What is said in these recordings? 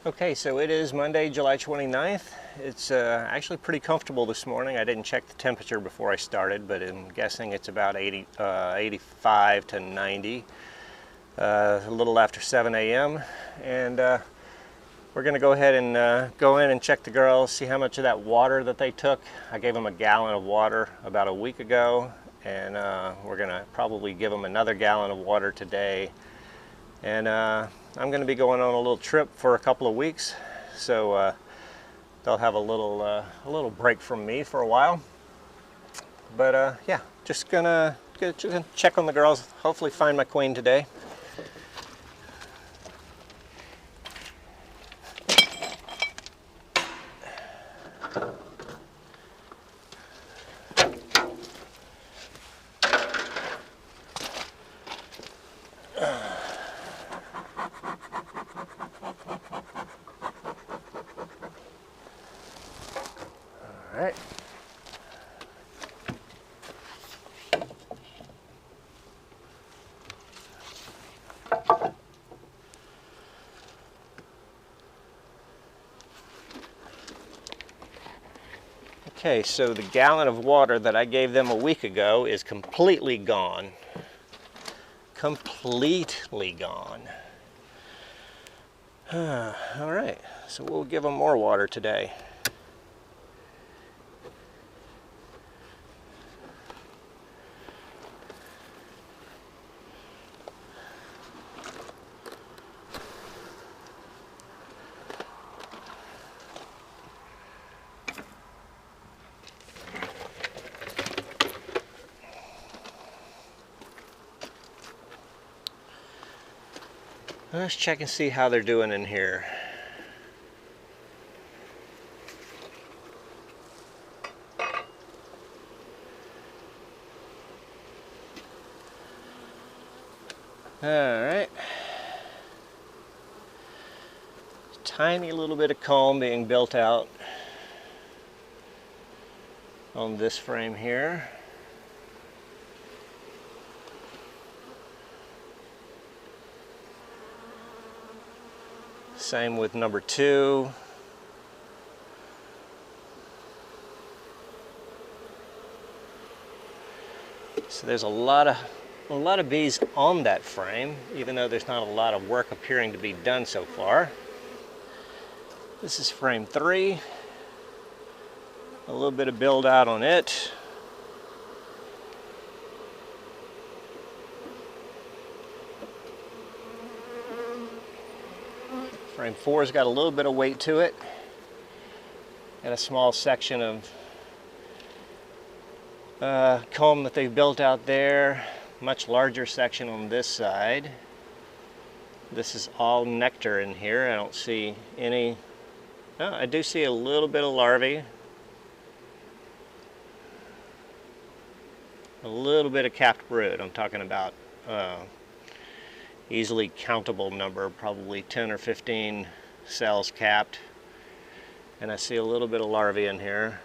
Okay, so it is Monday, July 29th. It's actually pretty comfortable this morning. I didn't check the temperature before I started, but I'm guessing it's about 85 to 90, a little after 7 a.m. And we're going to go ahead and go in and check the girls, see how much of that water that they took. I gave them a gallon of water about a week ago, and we're going to probably give them another gallon of water today. And I'm going to be going on a little trip for a couple of weeks, so they'll have a little break from me for a while. But yeah, just gonna check on the girls. Hopefully, find my queen today. All right. Okay, so the gallon of water that I gave them a week ago is completely gone. Completely gone. All right, so we'll give them more water today. Let's check and see how they're doing in here. All right. Tiny little bit of comb being built out on this frame here. Same with number 2. So there's a lot of bees on that frame, even though there's not a lot of work appearing to be done so far. This is frame 3. A little bit of build out on it. Frame 4's got a little bit of weight to it. And a small section of comb that they've built out there. Much larger section on this side. This is all nectar in here. I don't see any. Oh, I do see a little bit of larvae. A little bit of capped brood. I'm talking about easily countable number, probably 10 or 15 cells capped. And I see a little bit of larvae in here.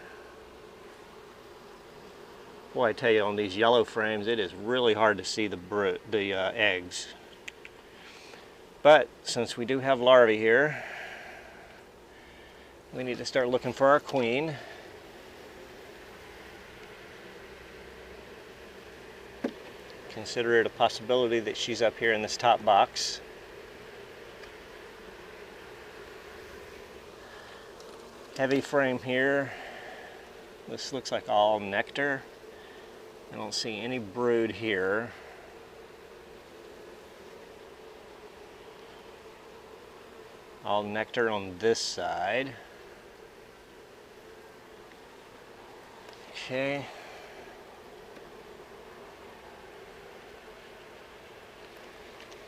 Boy, I tell you, on these yellow frames, it is really hard to see the eggs. But since we do have larvae here, we need to start looking for our queen. Consider it a possibility that she's up here in this top box. Heavy frame here. This looks like all nectar. I don't see any brood here. All nectar on this side. Okay.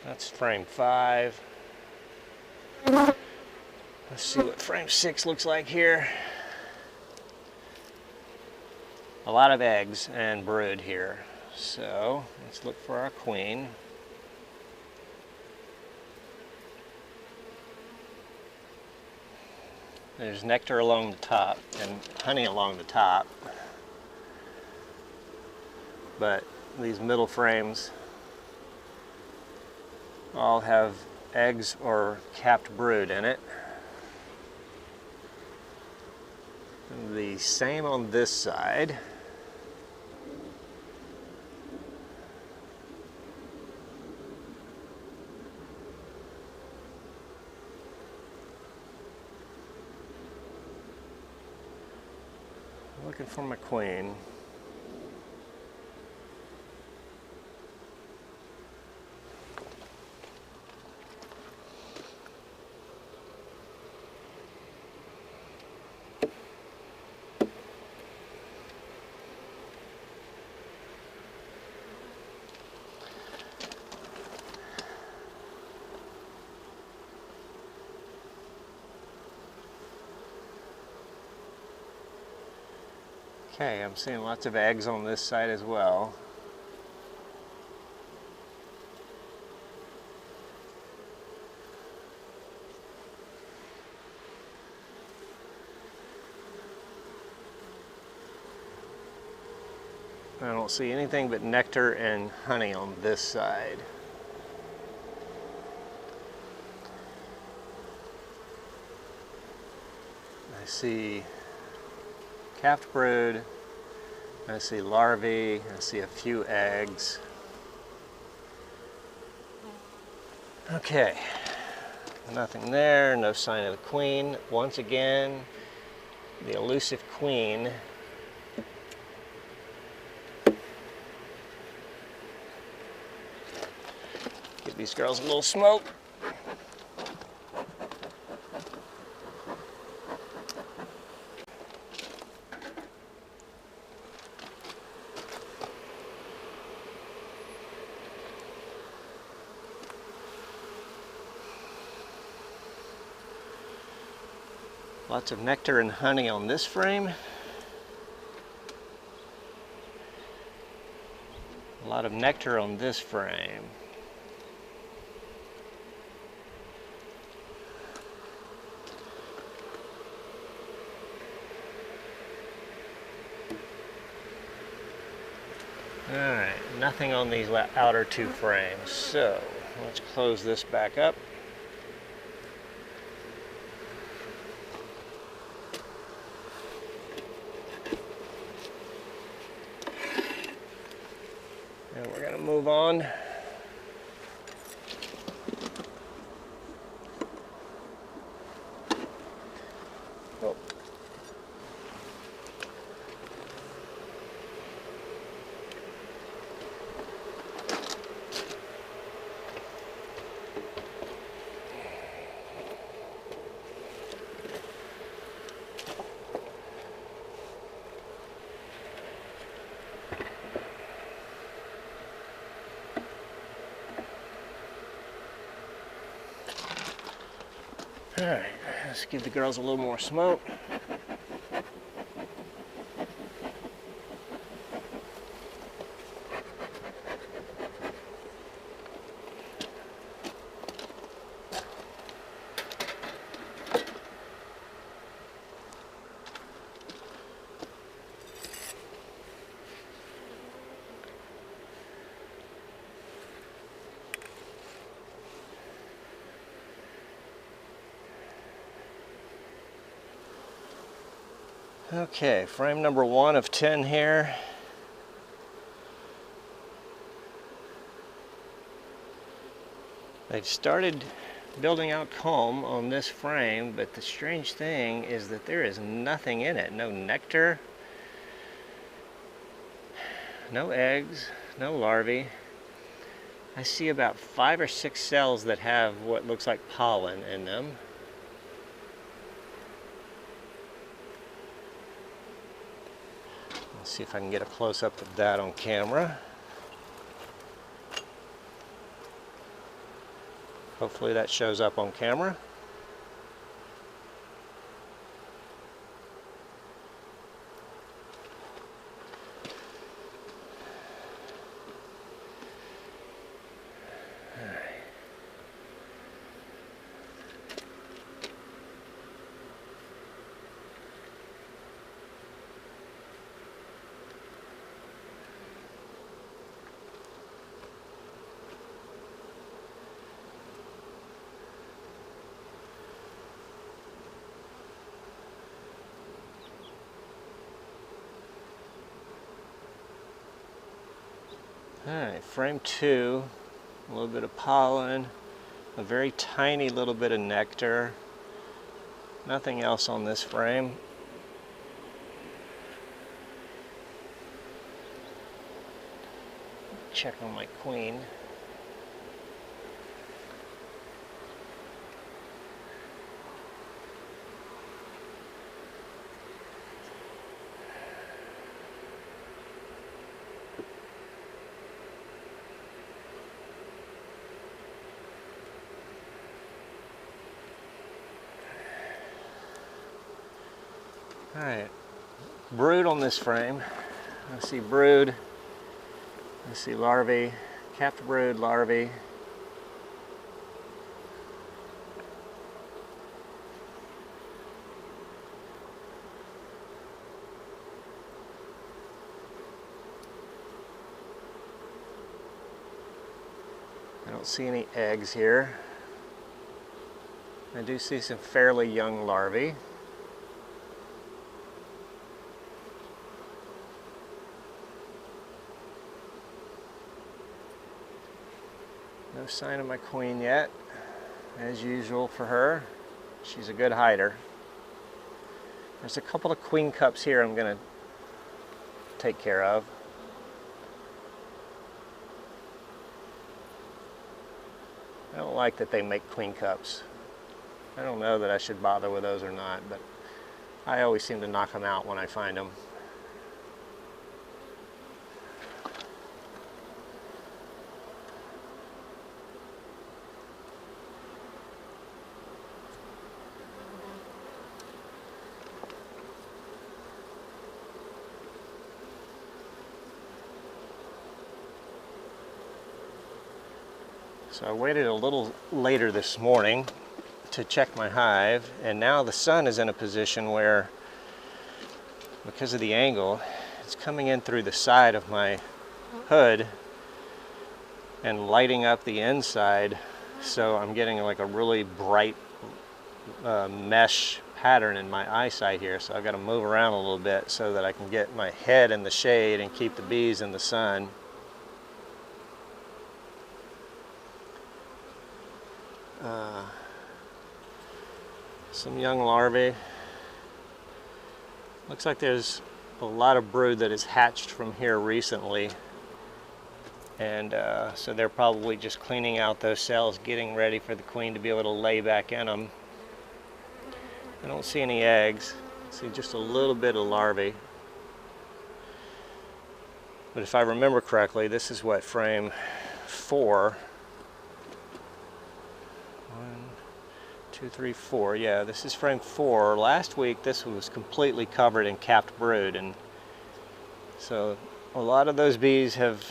That's frame 5. Let's see what frame 6 looks like here. A lot of eggs and brood here. So let's look for our queen. There's nectar along the top and honey along the top. But these middle frames all have eggs or capped brood in it. The same on this side. Looking for my queen. Okay, I'm seeing lots of eggs on this side as well. I don't see anything but nectar and honey on this side. I see calf brood, I see larvae, I see a few eggs. Okay, nothing there, no sign of the queen. Once again, the elusive queen. Give these girls a little smoke. Lots of nectar and honey on this frame. A lot of nectar on this frame. Alright, nothing on these outer two frames. So, let's close this back up. And we're going to move on. Oh. All right, let's give the girls a little more smoke. Okay, frame number 1 of 10 here. They've started building out comb on this frame, but the strange thing is that there is nothing in it. No nectar, no eggs, no larvae. I see about 5 or 6 cells that have what looks like pollen in them. Let's see if I can get a close-up of that on camera. Hopefully that shows up on camera. Alright, frame 2, a little bit of pollen, a very tiny little bit of nectar, nothing else on this frame. Check on my queen. Alright, brood on this frame. I see brood, I see larvae, capped brood, larvae. I don't see any eggs here. I do see some fairly young larvae. No sign of my queen yet, as usual for her. She's a good hider. There's a couple of queen cups here I'm going to take care of. I don't like that they make queen cups. I don't know that I should bother with those or not, but I always seem to knock them out when I find them. So I waited a little later this morning to check my hive, and now the sun is in a position where, because of the angle, it's coming in through the side of my hood and lighting up the inside, so I'm getting like a really bright mesh pattern in my eyesight here. So I've got to move around a little bit so that I can get my head in the shade and keep the bees in the sun. Some young larvae. Looks like there's a lot of brood that has hatched from here recently, and so they're probably just cleaning out those cells, getting ready for the queen to be able to lay back in them. I don't see any eggs. I see just a little bit of larvae. But if I remember correctly, this is what, frame 4. 2, 3, 4. Yeah, this is frame 4. Last week this was completely covered in capped brood, and so a lot of those bees have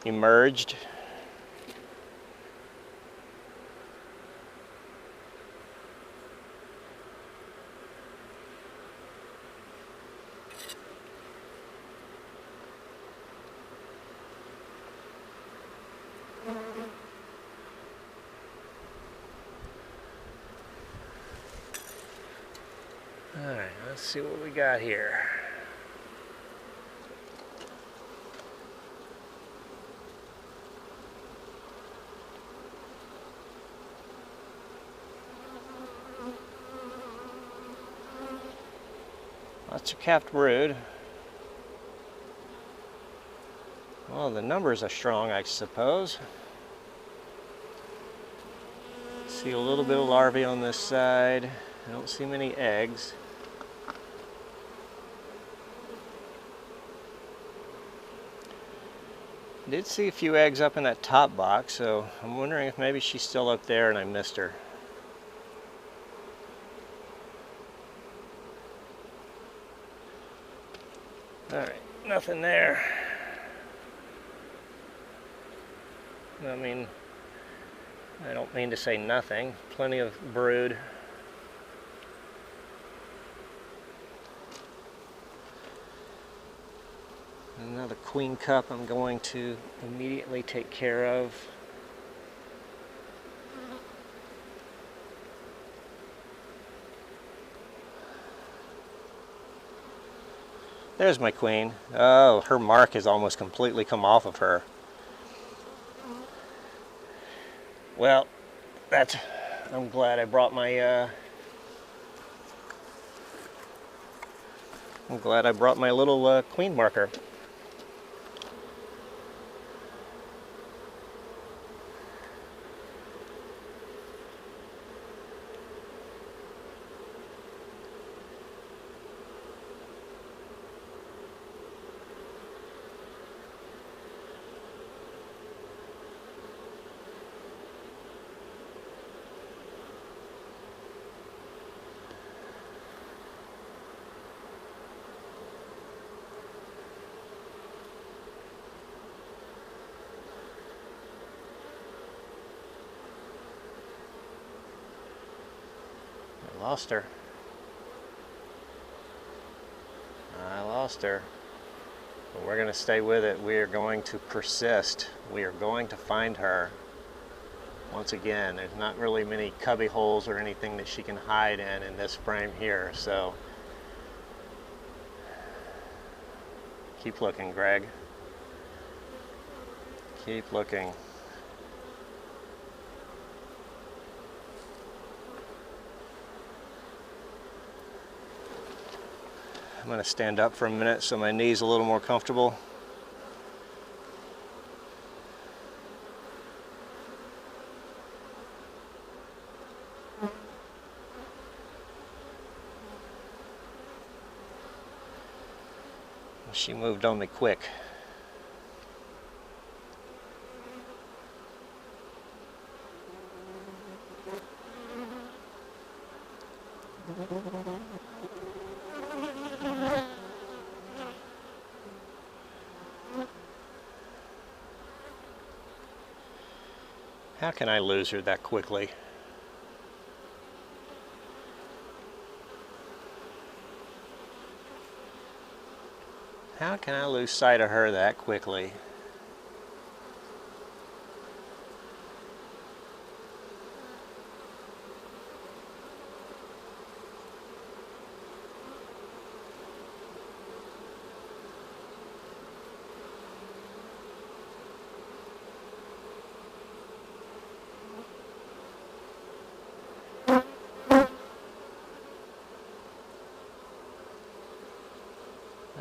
emerged. Alright, let's see what we got here. Lots of capped brood. Well, the numbers are strong, I suppose. See a little bit of larvae on this side. I don't see many eggs. I did see a few eggs up in that top box, so I'm wondering if maybe she's still up there and I missed her. Alright, nothing there. I mean, I don't mean to say nothing. Plenty of brood. Another queen cup I'm going to immediately take care of. There's my queen. Oh, her mark has almost completely come off of her. Well, I'm glad I brought my little queen marker. Lost her. I lost her. But we're going to stay with it. We are going to persist. We are going to find her. Once again, there's not really many cubby holes or anything that she can hide in this frame here. So keep looking, Greg. Keep looking. I'm going to stand up for a minute so my knee's a little more comfortable. She moved on me quick. How can I lose her that quickly? How can I lose sight of her that quickly?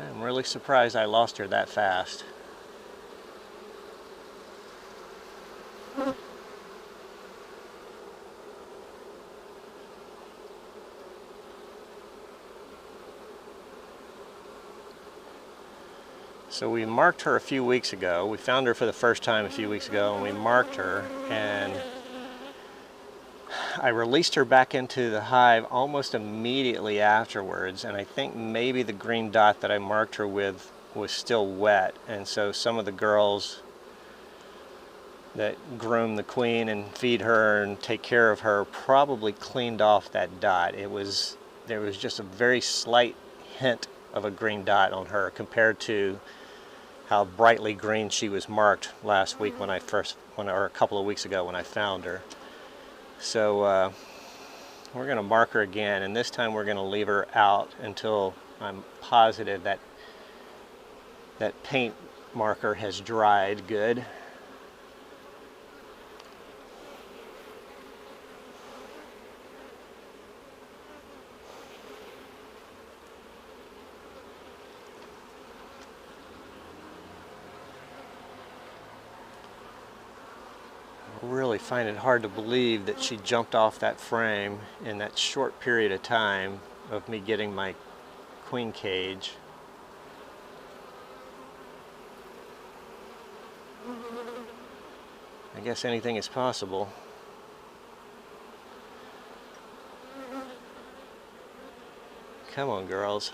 I'm really surprised I lost her that fast. So we marked her a few weeks ago. We found her for the first time a few weeks ago, and we marked her, and I released her back into the hive almost immediately afterwards, and I think maybe the green dot that I marked her with was still wet, and so some of the girls that groom the queen and feed her and take care of her probably cleaned off that dot. There was just a very slight hint of a green dot on her compared to how brightly green she was marked last week or a couple of weeks ago when I found her. So we're going to mark her again, and this time we're going to leave her out until I'm positive that that paint marker has dried good. Really find it hard to believe that she jumped off that frame in that short period of time of me getting my queen cage. I guess anything is possible. Come on, girls.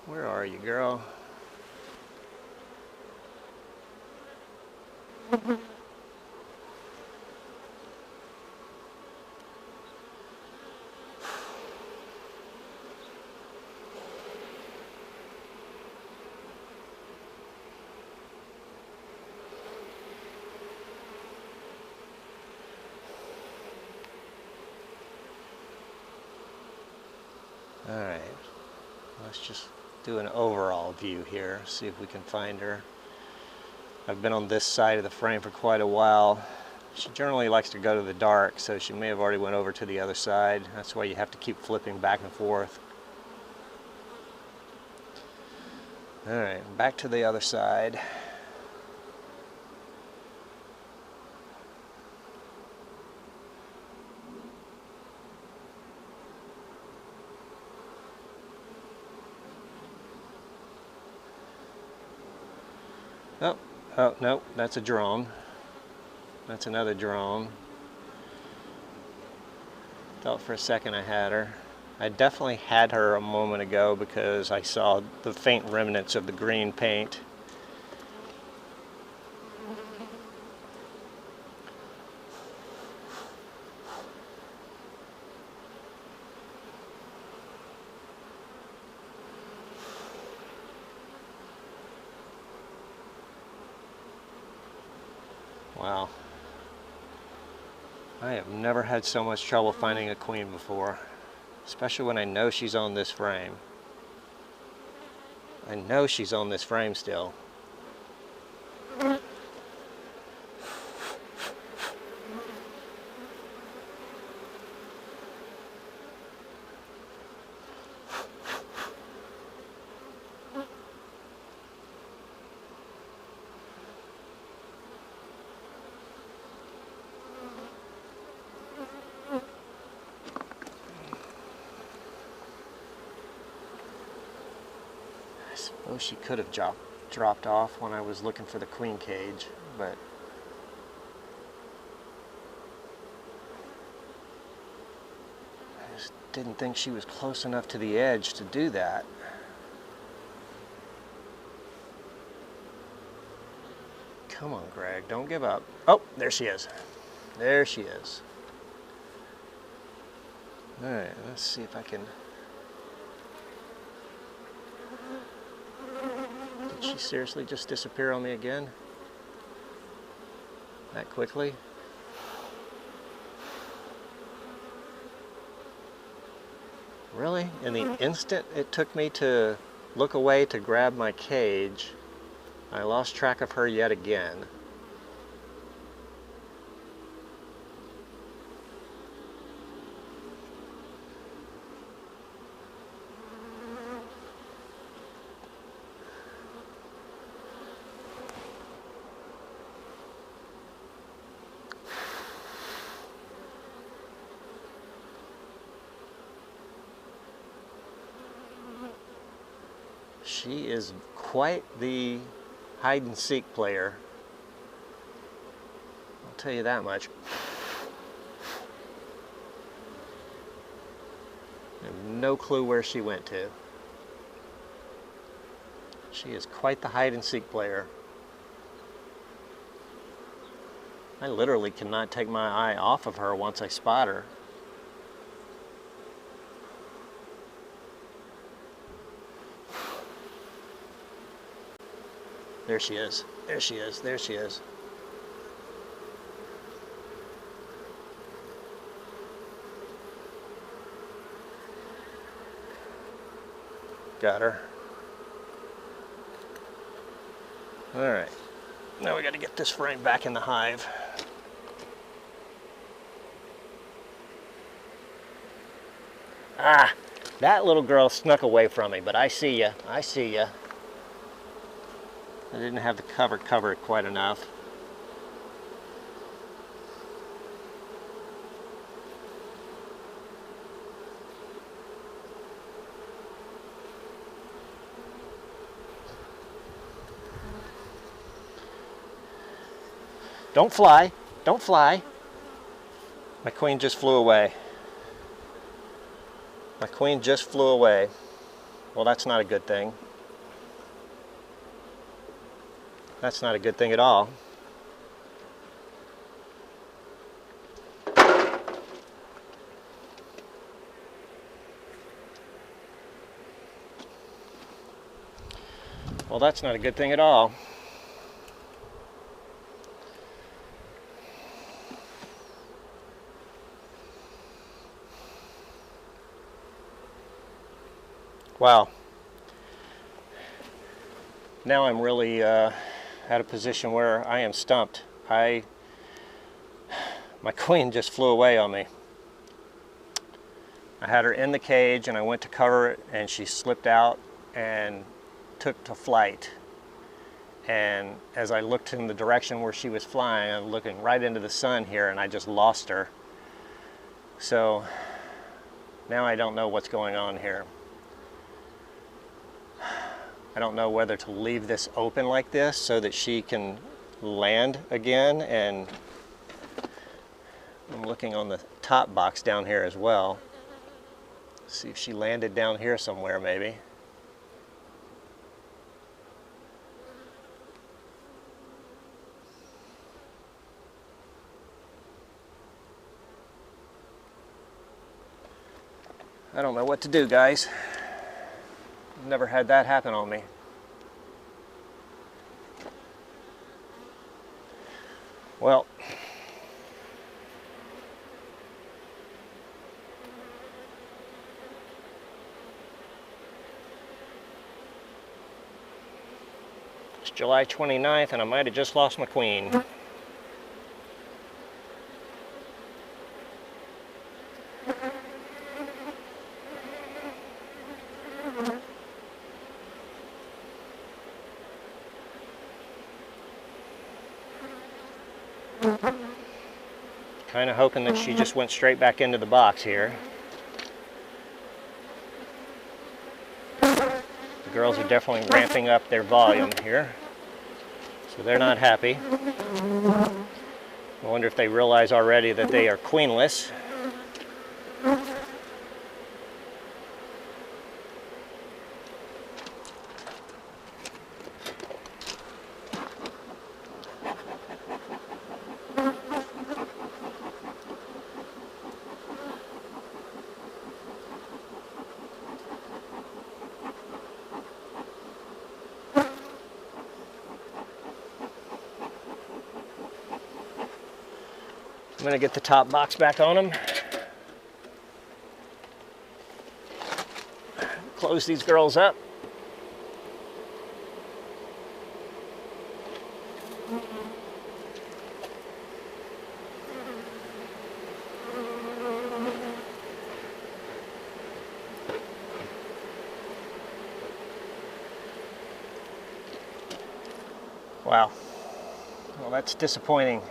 Where are you, girl? All right, let's just do an overall view here, see if we can find her. I've been on this side of the frame for quite a while. She generally likes to go to the dark, so she may have already went over to the other side. That's why you have to keep flipping back and forth. All right, back to the other side. Oh, no, that's a drone. That's another drone. Thought for a second I had her. I definitely had her a moment ago because I saw the faint remnants of the green paint. Wow. I have never had so much trouble finding a queen before, especially when I know she's on this frame. I know she's on this frame still. I suppose she could have dropped off when I was looking for the queen cage, but I just didn't think she was close enough to the edge to do that. Come on, Greg, don't give up. Oh, there she is. There she is. All right, let's see if I can... Did she seriously just disappear on me again? That quickly? Really? In the instant it took me to look away to grab my cage, I lost track of her yet again. She is quite the hide-and-seek player. I'll tell you that much. I have no clue where she went to. She is quite the hide-and-seek player. I literally cannot take my eye off of her once I spot her. There she is. There she is. There she is. Got her. All right. Now we got to get this frame back in the hive. Ah, that little girl snuck away from me, but I see ya. I see ya. I didn't have the cover covered quite enough. Don't fly. Don't fly. My queen just flew away. My queen just flew away. Well, that's not a good thing. That's not a good thing at all. Well, that's not a good thing at all. Wow. Now I'm really at a position where I am stumped. My queen just flew away on me. I had her in the cage and I went to cover it and she slipped out and took to flight. And as I looked in the direction where she was flying, I'm looking right into the sun here and I just lost her. So now I don't know what's going on here. I don't know whether to leave this open like this so that she can land again, and I'm looking on the top box down here as well. See if she landed down here somewhere maybe. I don't know what to do, guys. Never had that happen on me. Well, it's July 29th and I might have just lost my queen. Kind of hoping that she just went straight back into the box here. The girls are definitely ramping up their volume here, so they're not happy. I wonder if they realize already that they are queenless. I'm going to get the top box back on them. Close these girls up. Wow. Well, that's disappointing.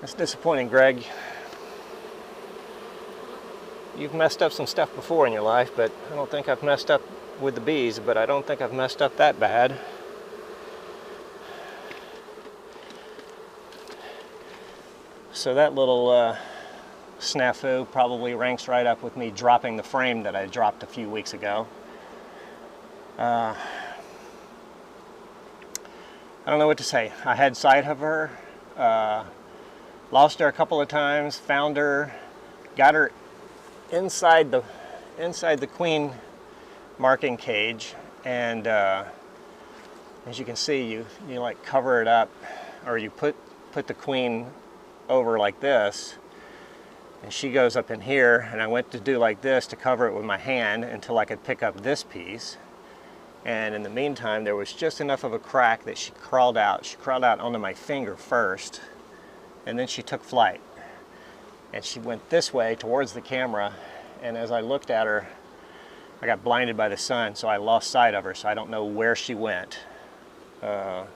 That's disappointing, Greg. You've messed up some stuff before in your life, but I don't think I've messed up with the bees, but I don't think I've messed up that bad. So that little snafu probably ranks right up with me dropping the frame that I dropped a few weeks ago. I don't know what to say. I had sight of her. Lost her a couple of times, found her, got her inside the queen marking cage, and as you can see, you like cover it up, or you put the queen over like this, and she goes up in here, and I went to do like this to cover it with my hand until I could pick up this piece. And in the meantime, there was just enough of a crack that she crawled out. She crawled out onto my finger first, and then she took flight. And she went this way towards the camera, and as I looked at her, I got blinded by the sun, so I lost sight of her, so I don't know where she went. I'm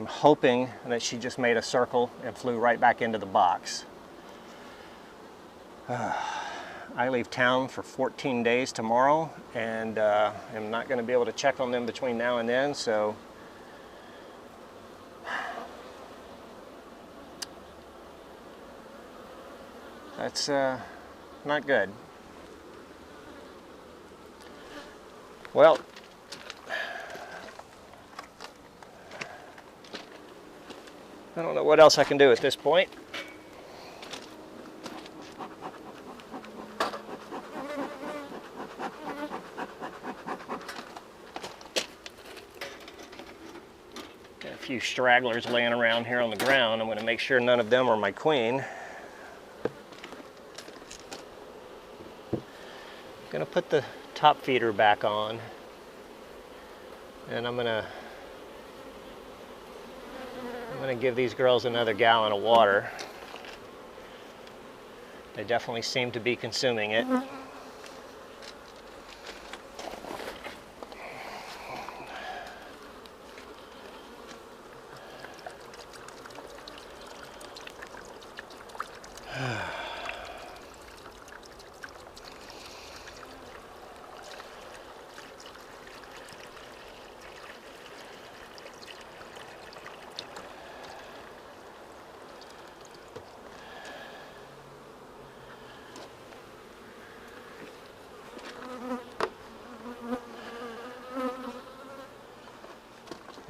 hoping that she just made a circle and flew right back into the box. I leave town for 14 days tomorrow, and I'm not going to be able to check on them between now and then, so that's not good. Well, I don't know what else I can do at this point. Got a few stragglers laying around here on the ground. I'm going to make sure none of them are my queen. Gonna put the top feeder back on, and I'm gonna give these girls another gallon of water. They definitely seem to be consuming it.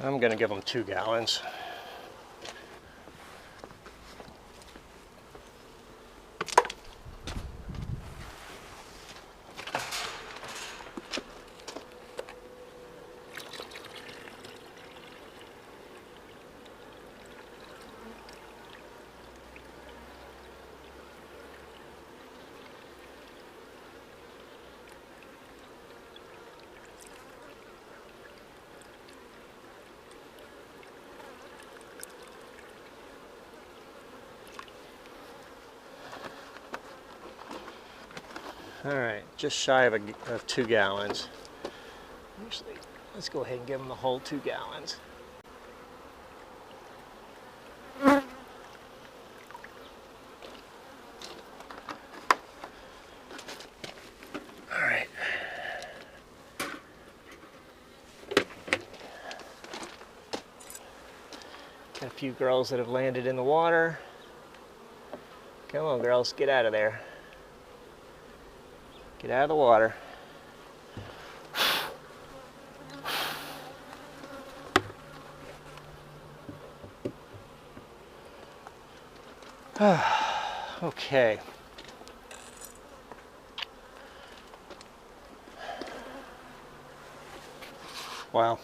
I'm going to give them 2 gallons. All right, just shy of 2 gallons. Actually, let's go ahead and give them the whole 2 gallons. All right. Got a few girls that have landed in the water. Come on, girls, get out of there. Get out of the water. Okay. Wow.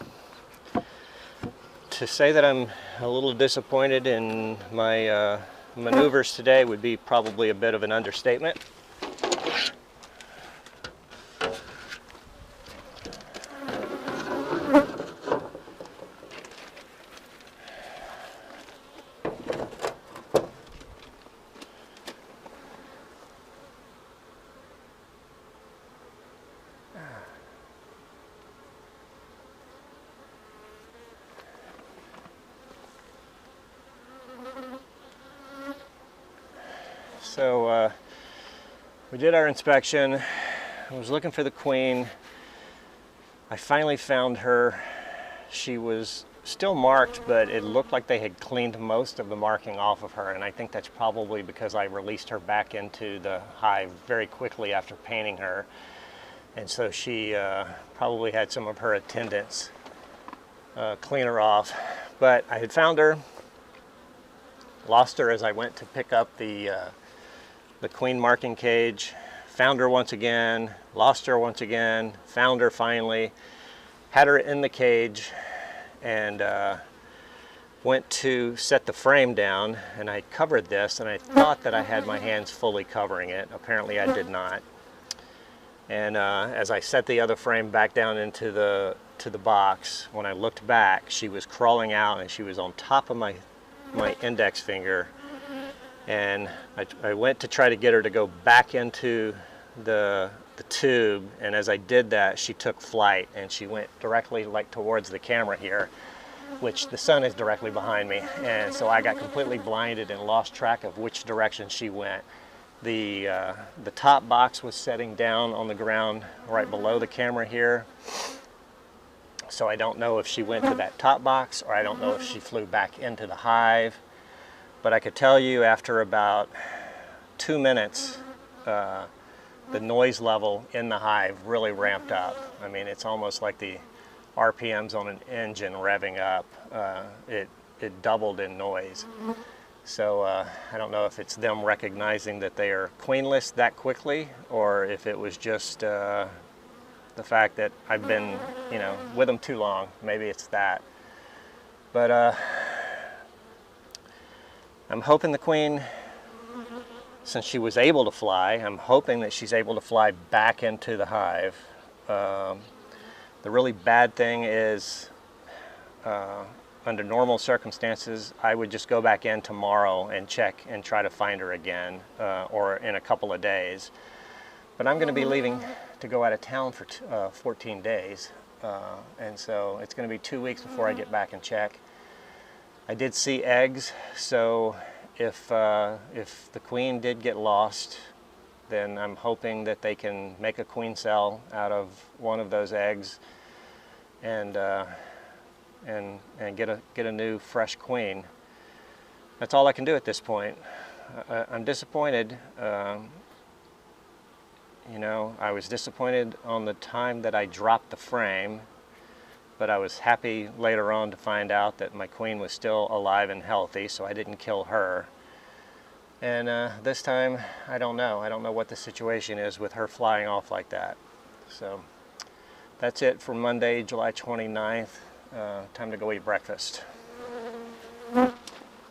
To say that I'm a little disappointed in my maneuvers today would be probably a bit of an understatement. So we did our inspection. I was looking for the queen. I finally found her. She was still marked, but it looked like they had cleaned most of the marking off of her, and I think that's probably because I released her back into the hive very quickly after painting her, and so she probably had some of her attendants clean her off. But I had found her, lost her as I went to pick up the queen marking cage, found her once again, lost her once again, found her finally, had her in the cage, and went to set the frame down, and I covered this, and I thought that I had my hands fully covering it. Apparently I did not. And as I set the other frame back down into the box, when I looked back, she was crawling out, and she was on top of my index finger. And I went to try to get her to go back into the tube, and as I did that, she took flight, and she went directly towards the camera here, which the sun is directly behind me, and so I got completely blinded and lost track of which direction she went. The top box was setting down on the ground right below the camera here, so I don't know if she went to that top box, or I don't know if she flew back into the hive. But I could tell you after about 2 minutes, the noise level in the hive really ramped up. I mean, it's almost like the RPMs on an engine revving up. It doubled in noise. So I don't know if it's them recognizing that they are queenless that quickly, or if it was just the fact that I've been, with them too long. Maybe it's that. But I'm hoping the queen since she was able to fly, I'm hoping that she's able to fly back into the hive. The really bad thing is, under normal circumstances, I would just go back in tomorrow and check and try to find her again, or in a couple of days. But I'm going to be leaving to go out of town for 14 days, and so it's going to be 2 weeks before I get back and check. I did see eggs, so if the queen did get lost, then I'm hoping that they can make a queen cell out of one of those eggs, and get a new fresh queen. That's all I can do at this point. I'm disappointed. You know, I was disappointed on the time that I dropped the frame, but I was happy later on to find out that my queen was still alive and healthy, so I didn't kill her. And this time, I don't know. I don't know what the situation is with her flying off like that. So that's it for Monday, July 29th. Time to go eat breakfast.